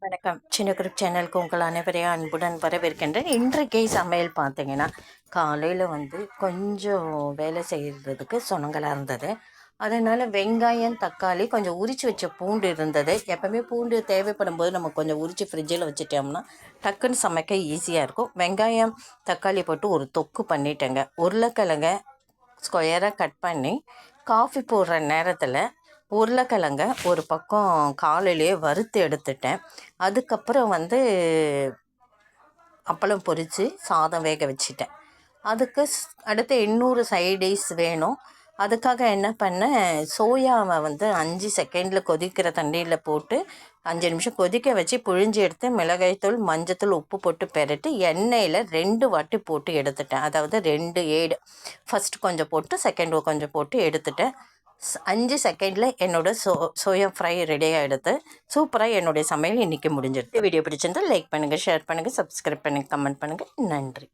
வணக்கம். சின்ன குரூப் சேனலுக்கு உங்கள் அனைவரையும் அன்புடன் வரவேற்கின்றேன். இன்றைக்கு சமையல் பார்த்தீங்கன்னா, காலையில் கொஞ்சம் வேலை செய்கிறதுக்கு சொன்னங்களாக இருந்தது. அதனால் வெங்காயம், தக்காளி, கொஞ்சம் உரித்து வச்ச பூண்டு இருந்தது. எப்போவுமே பூண்டு தேவைப்படும் போது நம்ம கொஞ்சம் உரித்து ஃப்ரிட்ஜில் வச்சுட்டோம்னா டக்குன்னு சமைக்க ஈஸியாக இருக்கும். வெங்காயம், தக்காளி போட்டு ஒரு தொக்கு பண்ணிட்டேங்க. உருளைக்கிழங்க ஸ்கொயராக கட் பண்ணி காஃபி போடுற நேரத்தில் உருளைக்கிழங்க ஒரு பக்கம் காலையிலேயே வறுத்து எடுத்துட்டேன். அதுக்கப்புறம் அப்பளம் பொரித்து சாதம் வேக வச்சிட்டேன். அதுக்கு அடுத்து 800 சைடிஷ் வேணும். அதுக்காக என்ன பண்ணேன், சோயாவை 5 செகண்டில் கொதிக்கிற தண்ணியில் போட்டு 5 நிமிஷம் கொதிக்க வச்சு புழிஞ்சு எடுத்து மிளகாய்த்தூள், மஞ்சத்தூள், உப்பு போட்டு பெரட்டி எண்ணெயில் 2 வாட்டி போட்டு எடுத்துட்டேன். அதாவது 2 ஏடு, ஃபஸ்ட்டு கொஞ்சம் போட்டு செகண்ட் கொஞ்சம் போட்டு எடுத்துட்டேன். 5 செகண்டில் சோயா ஃப்ரை ரெடியாக எடுத்து சூப்பராக என்னுடைய சமையல் இன்றைக்கி முடிஞ்சிடுது. வீடியோ பிடிச்சிருந்தால் லைக் பண்ணுங்கள், ஷேர் பண்ணுங்கள், சப்ஸ்கிரைப் பண்ணுங்கள், கமெண்ட் பண்ணுங்கள். நன்றி.